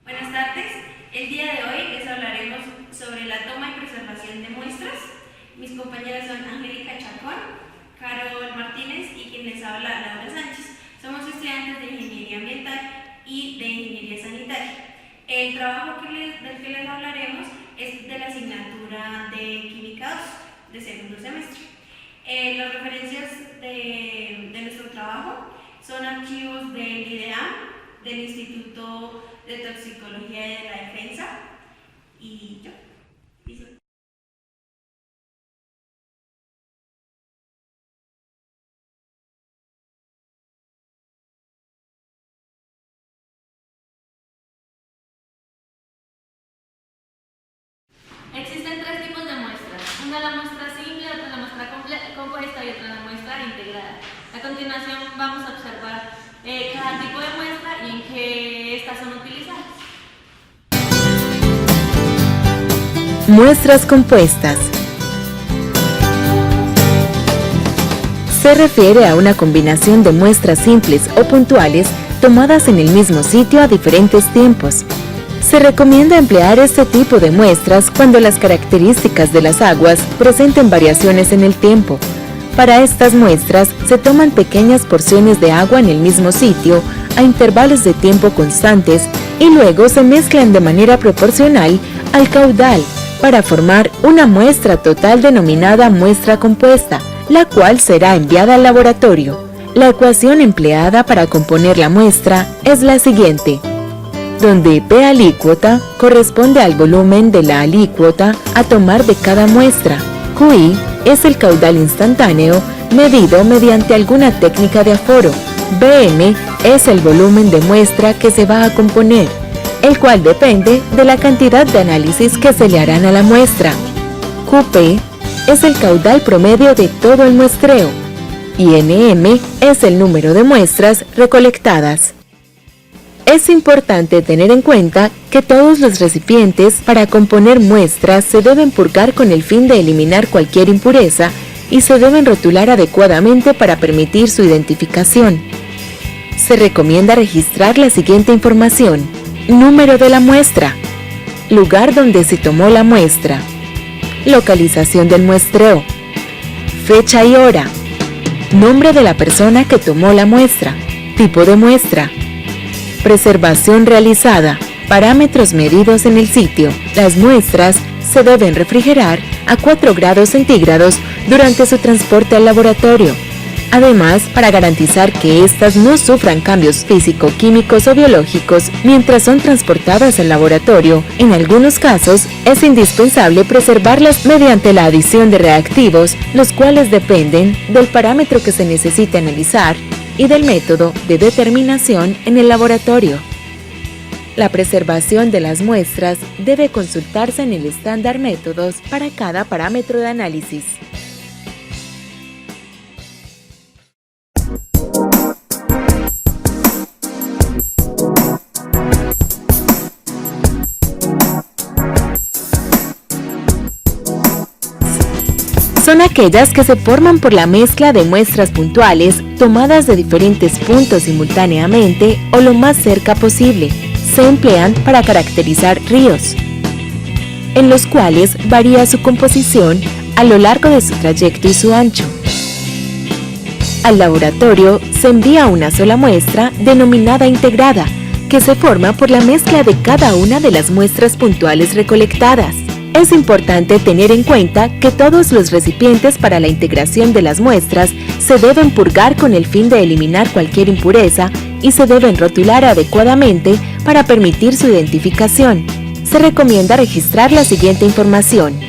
Buenas tardes, el día de hoy les hablaremos sobre la toma y preservación de muestras. Mis compañeras son Angélica Chacón, Carol Martínez y quien les habla, Laura Sánchez. Somos estudiantes de Ingeniería Ambiental y de Ingeniería Sanitaria. El trabajo del que les hablaremos es de la asignatura de Química 2 de segundo semestre. Las referencias de nuestro trabajo son archivos del IDEAM, del Instituto de Toxicología y de la Defensa y yo. Existen tres tipos de muestras. Una la muestra simple, otra la muestra compuesta y otra la muestra integrada. A continuación vamos a observar cada tipo de muestra y en qué estas son utilizadas. Muestras compuestas. Se refiere a una combinación de muestras simples o puntuales tomadas en el mismo sitio a diferentes tiempos. Se recomienda emplear este tipo de muestras cuando las características de las aguas presenten variaciones en el tiempo. Para estas muestras se toman pequeñas porciones de agua en el mismo sitio a intervalos de tiempo constantes y luego se mezclan de manera proporcional al caudal para formar una muestra total denominada muestra compuesta, la cual será enviada al laboratorio. La ecuación empleada para componer la muestra es la siguiente, donde P alícuota corresponde al volumen de la alícuota a tomar de cada muestra. QI es el caudal instantáneo medido mediante alguna técnica de aforo. BM es el volumen de muestra que se va a componer, el cual depende de la cantidad de análisis que se le harán a la muestra. QP es el caudal promedio de todo el muestreo y NM es el número de muestras recolectadas. Es importante tener en cuenta que todos los recipientes para componer muestras se deben purgar con el fin de eliminar cualquier impureza y se deben rotular adecuadamente para permitir su identificación. Se recomienda registrar la siguiente información: número de la muestra, lugar donde se tomó la muestra, localización del muestreo, fecha y hora, nombre de la persona que tomó la muestra, tipo de muestra, preservación realizada, parámetros medidos en el sitio. Las muestras se deben refrigerar a 4 grados centígrados durante su transporte al laboratorio. Además, para garantizar que éstas no sufran cambios físico-químicos o biológicos mientras son transportadas al laboratorio, en algunos casos es indispensable preservarlas mediante la adición de reactivos, los cuales dependen del parámetro que se necesite analizar y del método de determinación en el laboratorio. La preservación de las muestras debe consultarse en el estándar métodos para cada parámetro de análisis. Son aquellas que se forman por la mezcla de muestras puntuales tomadas de diferentes puntos simultáneamente o lo más cerca posible. Se emplean para caracterizar ríos, en los cuales varía su composición a lo largo de su trayecto y su ancho. Al laboratorio se envía una sola muestra denominada integrada, que se forma por la mezcla de cada una de las muestras puntuales recolectadas. Es importante tener en cuenta que todos los recipientes para la integración de las muestras se deben purgar con el fin de eliminar cualquier impureza y se deben rotular adecuadamente para permitir su identificación. Se recomienda registrar la siguiente información: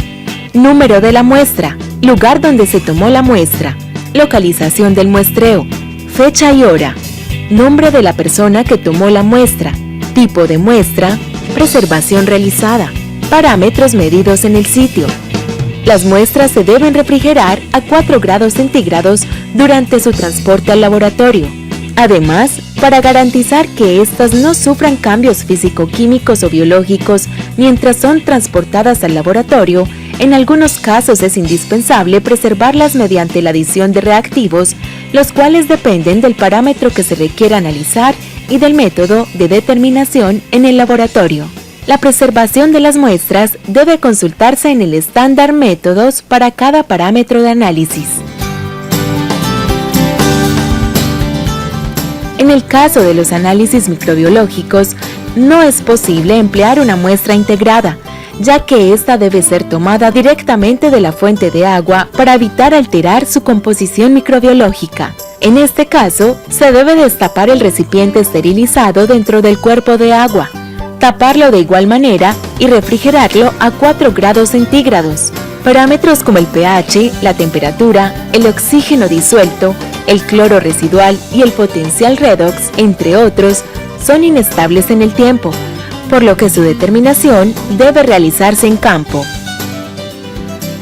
número de la muestra, lugar donde se tomó la muestra, localización del muestreo, fecha y hora, nombre de la persona que tomó la muestra, tipo de muestra, preservación realizada, parámetros medidos en el sitio. Las muestras se deben refrigerar a 4 grados centígrados durante su transporte al laboratorio. Además, para garantizar que éstas no sufran cambios físico-químicos o biológicos mientras son transportadas al laboratorio, en algunos casos es indispensable preservarlas mediante la adición de reactivos, los cuales dependen del parámetro que se requiera analizar y del método de determinación en el laboratorio. La preservación de las muestras debe consultarse en el estándar métodos para cada parámetro de análisis. En el caso de los análisis microbiológicos, no es posible emplear una muestra integrada, ya que ésta debe ser tomada directamente de la fuente de agua para evitar alterar su composición microbiológica. En este caso, se debe destapar el recipiente esterilizado dentro del cuerpo de agua, taparlo de igual manera y refrigerarlo a 4 grados centígrados. Parámetros como el pH, la temperatura, el oxígeno disuelto, el cloro residual y el potencial redox, entre otros, son inestables en el tiempo, por lo que su determinación debe realizarse en campo.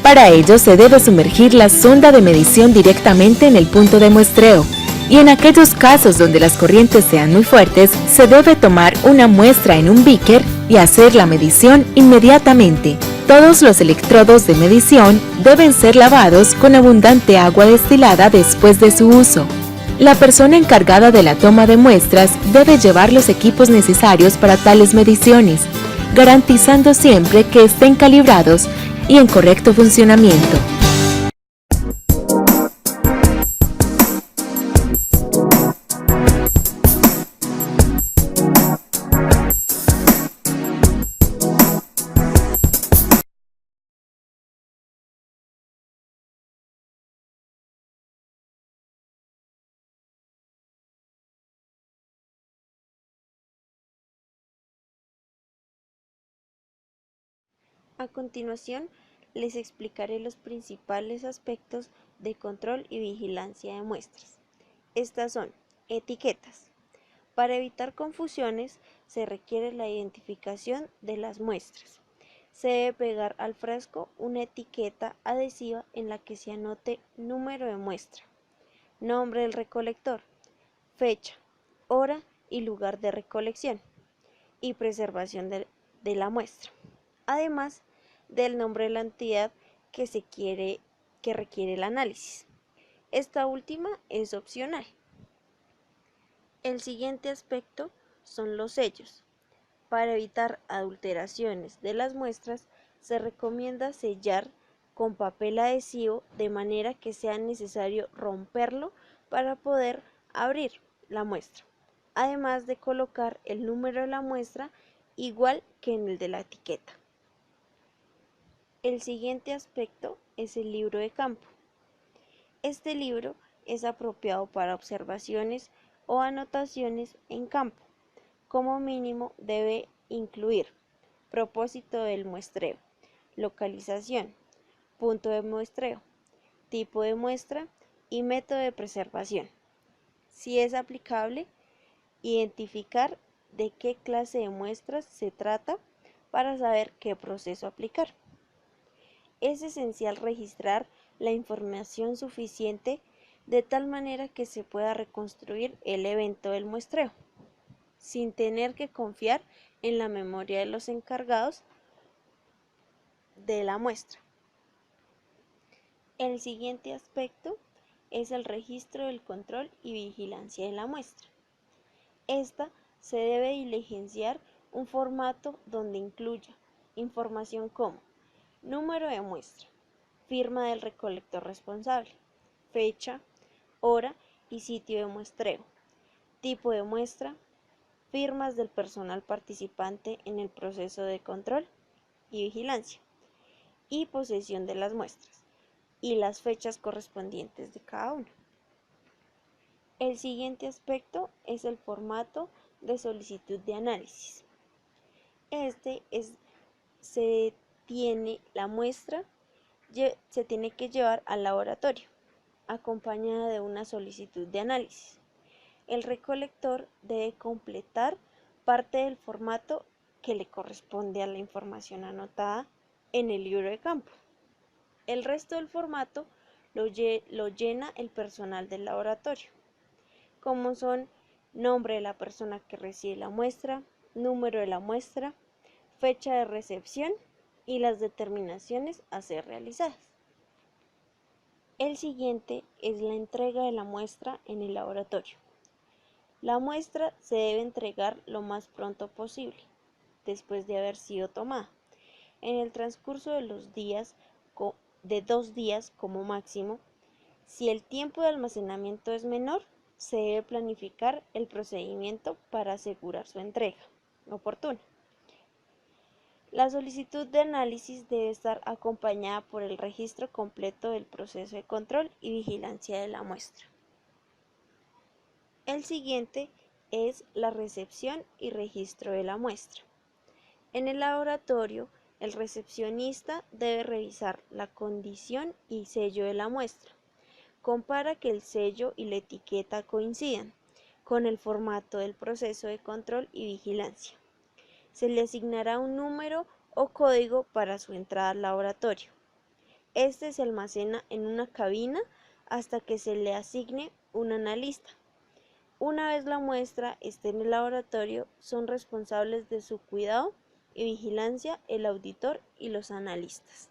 Para ello se debe sumergir la sonda de medición directamente en el punto de muestreo, y en aquellos casos donde las corrientes sean muy fuertes, se debe tomar una muestra en un beaker y hacer la medición inmediatamente. Todos los electrodos de medición deben ser lavados con abundante agua destilada después de su uso. La persona encargada de la toma de muestras debe llevar los equipos necesarios para tales mediciones, garantizando siempre que estén calibrados y en correcto funcionamiento. A continuación, les explicaré los principales aspectos de control y vigilancia de muestras. Estas son etiquetas. Para evitar confusiones, se requiere la identificación de las muestras. Se debe pegar al frasco una etiqueta adhesiva en la que se anote número de muestra, nombre del recolector, fecha, hora y lugar de recolección y preservación de la muestra, además del nombre de la entidad que requiere el análisis. Esta última es opcional. El siguiente aspecto son los sellos. Para evitar adulteraciones de las muestras, se recomienda sellar con papel adhesivo de manera que sea necesario romperlo para poder abrir la muestra, además de colocar el número de la muestra igual que en el de la etiqueta. El siguiente aspecto es el libro de campo. Este libro es apropiado para observaciones o anotaciones en campo. Como mínimo debe incluir propósito del muestreo, localización, punto de muestreo, tipo de muestra y método de preservación. Si es aplicable, identificar de qué clase de muestras se trata para saber qué proceso aplicar. Es esencial registrar la información suficiente de tal manera que se pueda reconstruir el evento del muestreo, sin tener que confiar en la memoria de los encargados de la muestra. El siguiente aspecto es el registro del control y vigilancia de la muestra. Esta se debe diligenciar un formato donde incluya información como número de muestra, firma del recolector responsable, fecha, hora y sitio de muestreo, tipo de muestra, firmas del personal participante en el proceso de control y vigilancia, y posesión de las muestras, y las fechas correspondientes de cada uno. El siguiente aspecto es el formato de solicitud de análisis. La muestra se tiene que llevar al laboratorio, acompañada de una solicitud de análisis. El recolector debe completar parte del formato que le corresponde a la información anotada en el libro de campo. El resto del formato lo llena el personal del laboratorio, como son nombre de la persona que recibe la muestra, número de la muestra, fecha de recepción y las determinaciones a ser realizadas. El siguiente es la entrega de la muestra en el laboratorio. La muestra se debe entregar lo más pronto posible, después de haber sido tomada. En el transcurso de de 2 días como máximo. Si el tiempo de almacenamiento es menor, se debe planificar el procedimiento para asegurar su entrega oportuna. La solicitud de análisis debe estar acompañada por el registro completo del proceso de control y vigilancia de la muestra. El siguiente es la recepción y registro de la muestra. En el laboratorio, el recepcionista debe revisar la condición y sello de la muestra. Compara que el sello y la etiqueta coincidan con el formato del proceso de control y vigilancia. Se le asignará un número o código para su entrada al laboratorio. Este se almacena en una cabina hasta que se le asigne un analista. Una vez la muestra esté en el laboratorio, son responsables de su cuidado y vigilancia el auditor y los analistas.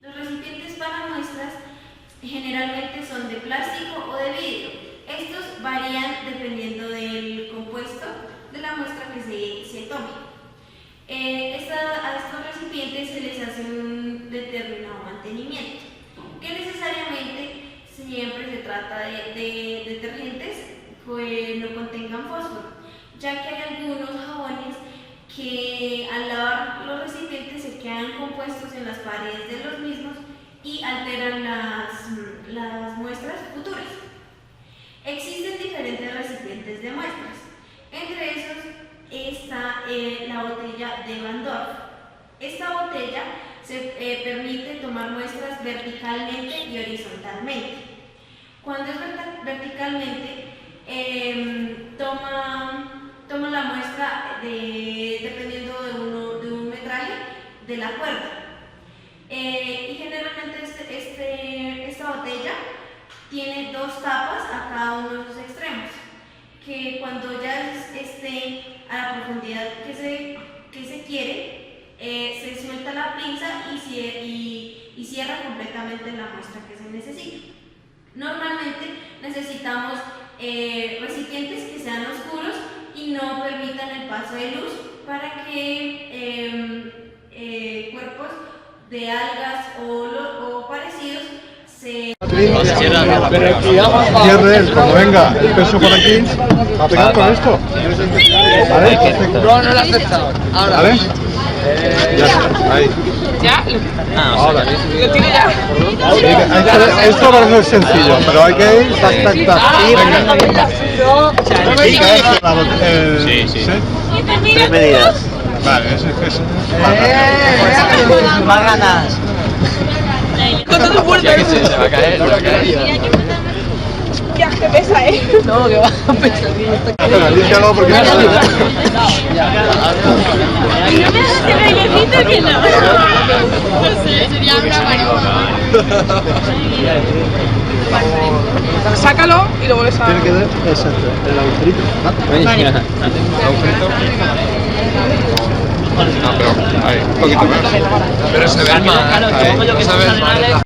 Los recipientes para muestras generalmente son de plástico o de vidrio. Estos varían dependiendo del compuesto de la muestra que se tome. A estos recipientes se les hace un determinado mantenimiento, que necesariamente siempre se trata de detergentes que no contengan fósforo, ya que hay algunos jabones que al lavar los recipientes se quedan compuestos en las paredes de los mismos y alteran las muestras futuras. Existen diferentes recipientes de muestras. Entre esos está la botella de Van Dorp. Esta botella se permite tomar muestras verticalmente y horizontalmente. Cuando es verticalmente, toma la muestra dependiendo de un metraje de la cuerda. Y generalmente esta botella tiene 2 tapas a cada uno de sus extremos, que cuando ya esté a la profundidad que se quiere, se suelta la pinza y cierra completamente la muestra que se necesita. Normalmente necesitamos recipientes que sean oscuros y no permitan el paso de luz para que cuerpos de algas o parecidos se... Cierre él, cuando venga el peso por aquí, va a pegar con esto. ¿Vale? Perfecto. No lo he aceptado. Ahora. ¿Vale? Ya está, ahí. ¿Ya? Ahora. Lo tiro ya. Esto parece sencillo, pero hay que ir tac, tac, tac. Venga. Pica esto, sí, sí. 3 medidas. Vale, es Más ganas. Con todo fuerte. Se va a caer, se va a caer. Que pesa, No, que va a pesar. Espera, límpialo porque no Y no me hagas el bailecito que no. No sé, sería una marihuana. Sácalo y lo vuelves a... Tiene que dar, exacto, el agujerito. Vale. Agujerito. No, pero ahí, un poquito más. Pero se ve más, ahí, se ve más.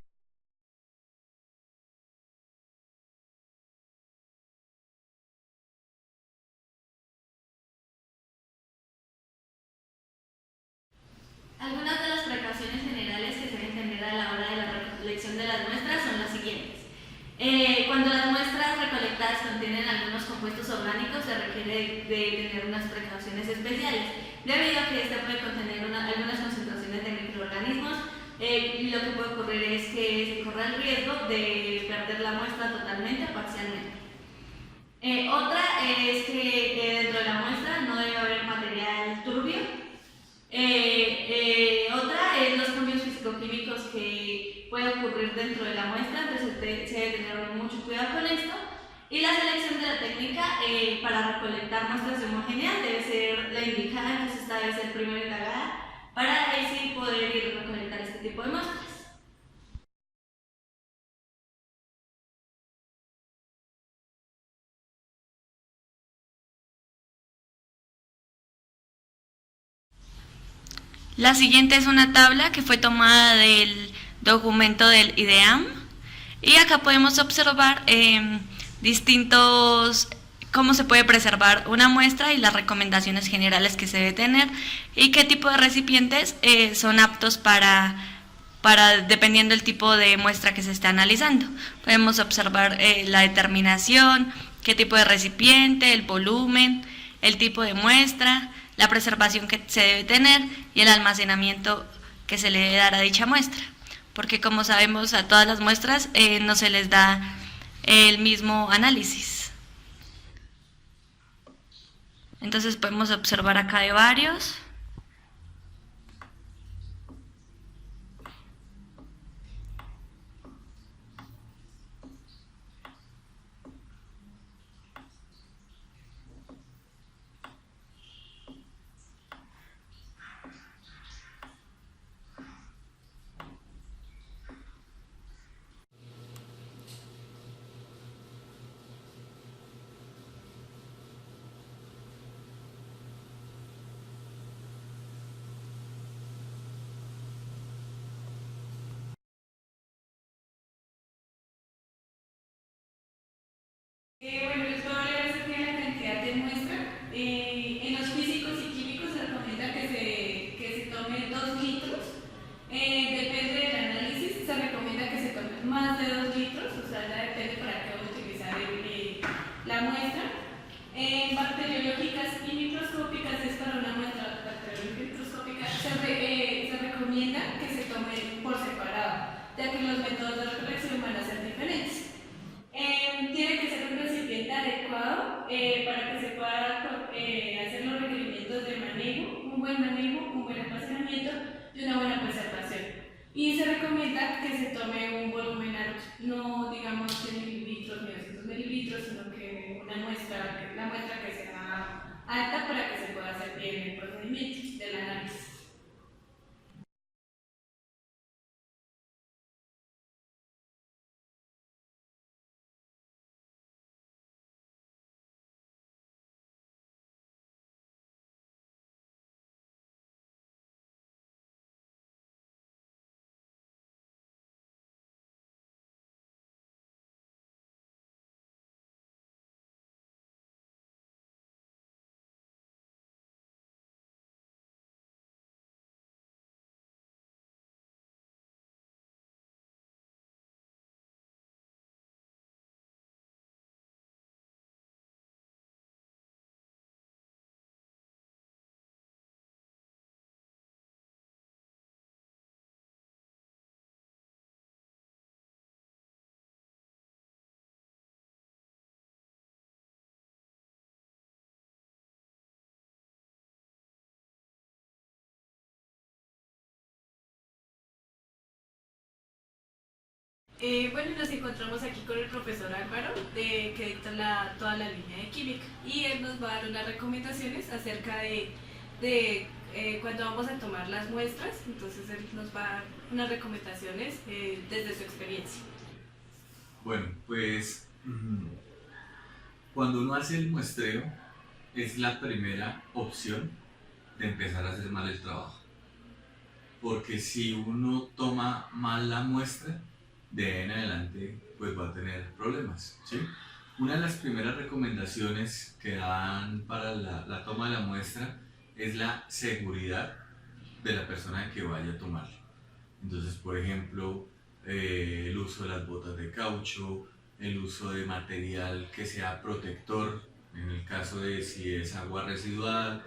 Algunas de las precauciones generales que se deben tener a la hora de la recolección de las muestras son las siguientes. Cuando las muestras recolectadas contienen algunos compuestos orgánicos, se requiere de tener unas precauciones especiales, debido a que este puede contener algunas concentraciones de microorganismos. Lo que puede ocurrir es que se corra el riesgo de perder la muestra totalmente o parcialmente. Otra es que dentro de la muestra no debe haber material turbio. Otra es los cambios físico-químicos que pueden ocurrir dentro de la muestra, entonces se debe tener mucho cuidado con esto. Y la selección de la técnica para recolectar muestras de homogeneidad debe ser la indicada, entonces esta debe ser primero indagada para así poder ir a recolectar este tipo de muestras. La siguiente es una tabla que fue tomada del documento del IDEAM y acá podemos observar distintos cómo se puede preservar una muestra y las recomendaciones generales que se debe tener y qué tipo de recipientes son aptos para dependiendo del tipo de muestra que se esté analizando. Podemos observar la determinación, qué tipo de recipiente, el volumen, el tipo de muestra, la preservación que se debe tener y el almacenamiento que se le debe dar a dicha muestra, porque como sabemos a todas las muestras no se les da el mismo análisis. Entonces podemos observar acá de varios. Bueno, les puedo hablar acerca de la cantidad de muestra. En los físicos y químicos se recomienda que se tome 2 litros. Depende del análisis, se recomienda que se tome más de 2 litros, o sea, ya depende para qué va a utilizar la muestra. En bacteriológicas y microscópicas es para una muestra bacteriológica y microscópica, se recomienda que se tome por separado, ya que los métodos de recolección van a ser diferentes. Tiene que ser un recipiente adecuado para que se pueda hacer los requerimientos de manejo, un buen almacenamiento y una buena preservación. Y se recomienda que se tome un volumen alto, no digamos 100 mililitros ni 200 mililitros, sino que la muestra que sea alta para que se pueda hacer bien el procedimiento del análisis. Bueno, nos encontramos aquí con el profesor Álvaro, que dicta toda la línea de química, y él nos va a dar unas recomendaciones acerca de cuando vamos a tomar las muestras. Entonces él nos va a dar unas recomendaciones desde su experiencia. Bueno, pues cuando uno hace el muestreo es la primera opción de empezar a hacer mal el trabajo, porque si uno toma mal la muestra, de ahí en adelante pues va a tener problemas, ¿sí? Una de las primeras recomendaciones que dan para la toma de la muestra es la seguridad de la persona que vaya a tomarla. Entonces, por ejemplo, el uso de las botas de caucho, el uso de material que sea protector, en el caso de si es agua residual,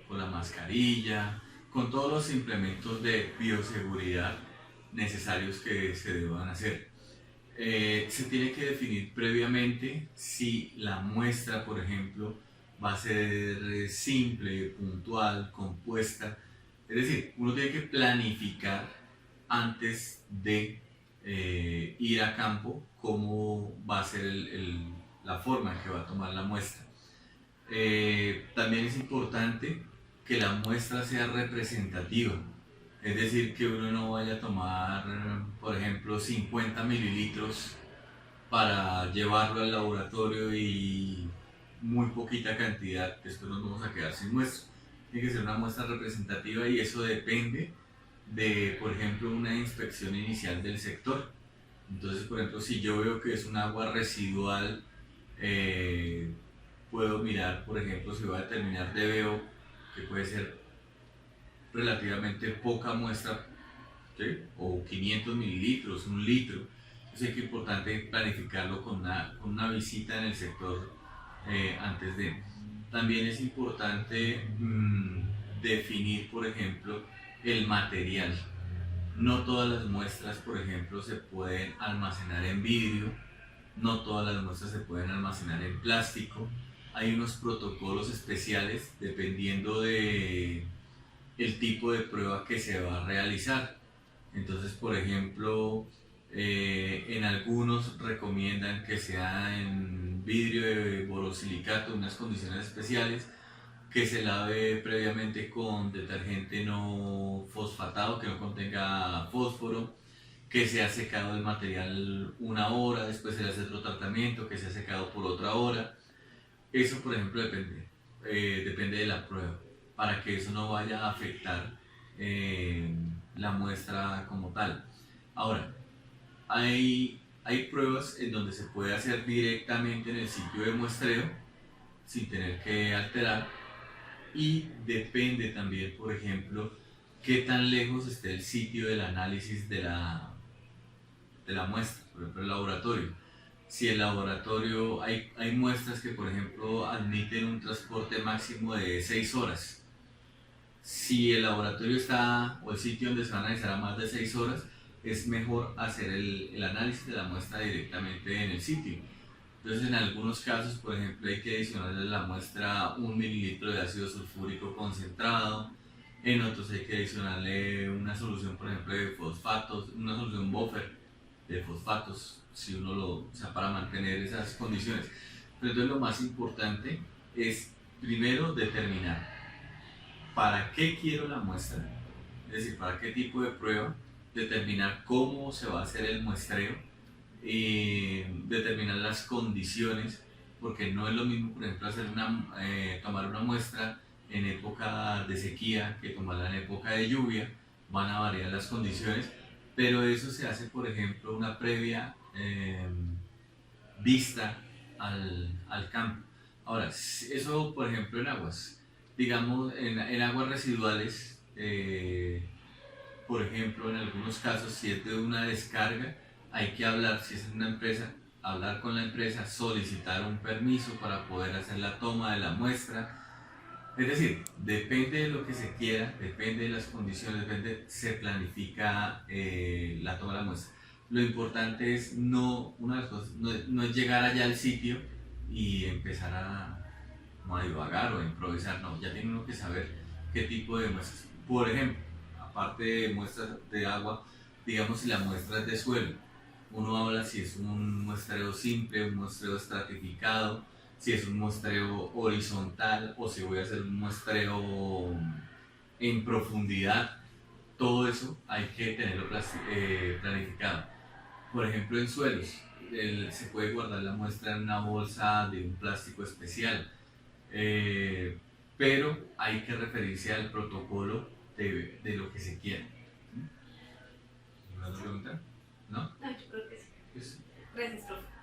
con la mascarilla, con todos los implementos de bioseguridad necesarios que se deban hacer. Se tiene que definir previamente si la muestra, por ejemplo, va a ser simple, puntual, compuesta. Es decir, uno tiene que planificar antes de ir a campo cómo va a ser la forma en que va a tomar la muestra. También es importante que la muestra sea representativa, es decir, que uno no vaya a tomar, por ejemplo, 50 mililitros para llevarlo al laboratorio y muy poquita cantidad, después nos vamos a quedar sin muestra. Tiene que ser una muestra representativa, y eso depende de, por ejemplo, una inspección inicial del sector. Entonces, por ejemplo, si yo veo que es un agua residual, puedo mirar, por ejemplo, si voy a determinar DBO, que puede ser relativamente poca muestra, ¿sí? O 500 mililitros, 1 litro. Entonces es importante planificarlo con una visita en el sector antes de. También es importante definir, por ejemplo, el material. No todas las muestras, por ejemplo, se pueden almacenar en vidrio, no todas las muestras se pueden almacenar en plástico. Hay unos protocolos especiales dependiendo de el tipo de prueba que se va a realizar. Entonces, por ejemplo, en algunos recomiendan que sea en vidrio de borosilicato, unas condiciones especiales, que se lave previamente con detergente no fosfatado, que no contenga fósforo, que sea secado el material 1 hora, después se le hace otro tratamiento, que sea secado por otra hora. Eso, por ejemplo, depende de la prueba, para que eso no vaya a afectar la muestra como tal. Ahora, hay pruebas en donde se puede hacer directamente en el sitio de muestreo sin tener que alterar, y depende también, por ejemplo, qué tan lejos esté el sitio del análisis de la muestra, por ejemplo el laboratorio. Si el laboratorio, hay muestras que, por ejemplo, admiten un transporte máximo de 6 horas. Si el laboratorio está, o el sitio donde se va a analizar, a más de 6 horas, es mejor hacer el análisis de la muestra directamente en el sitio. Entonces, en algunos casos, por ejemplo, hay que adicionarle a la muestra 1 mililitro de ácido sulfúrico concentrado. En otros hay que adicionarle una solución, por ejemplo, de fosfatos, una solución buffer de fosfatos, si uno para mantener esas condiciones. Pero entonces lo más importante es primero determinar para qué quiero la muestra, es decir, para qué tipo de prueba, determinar cómo se va a hacer el muestreo, determinar las condiciones, porque no es lo mismo, por ejemplo, tomar una muestra en época de sequía que tomarla en época de lluvia. Van a variar las condiciones, pero eso se hace, por ejemplo, una previa vista al campo. Ahora, eso, por ejemplo, en aguas, digamos, en aguas residuales, por ejemplo, en algunos casos, si es de una descarga, hay que hablar, si es una empresa, hablar con la empresa, solicitar un permiso para poder hacer la toma de la muestra. Es decir, depende de lo que se quiera, depende de las condiciones, se planifica la toma de la muestra. Lo importante es una de las cosas, no es llegar allá al sitio y empezar a divagar o a improvisar, no, ya tiene uno que saber qué tipo de muestras. Por ejemplo, aparte de muestras de agua, digamos si la muestra es de suelo, uno habla si es un muestreo simple, un muestreo estratificado, si es un muestreo horizontal o si voy a hacer un muestreo en profundidad. Todo eso hay que tenerlo planificado. Por ejemplo, en suelos, se puede guardar la muestra en una bolsa de un plástico especial, pero hay que referirse al protocolo de lo que se quiere. ¿Alguna otra pregunta? ¿No? No, yo creo que sí. Pues, Gracias, profe.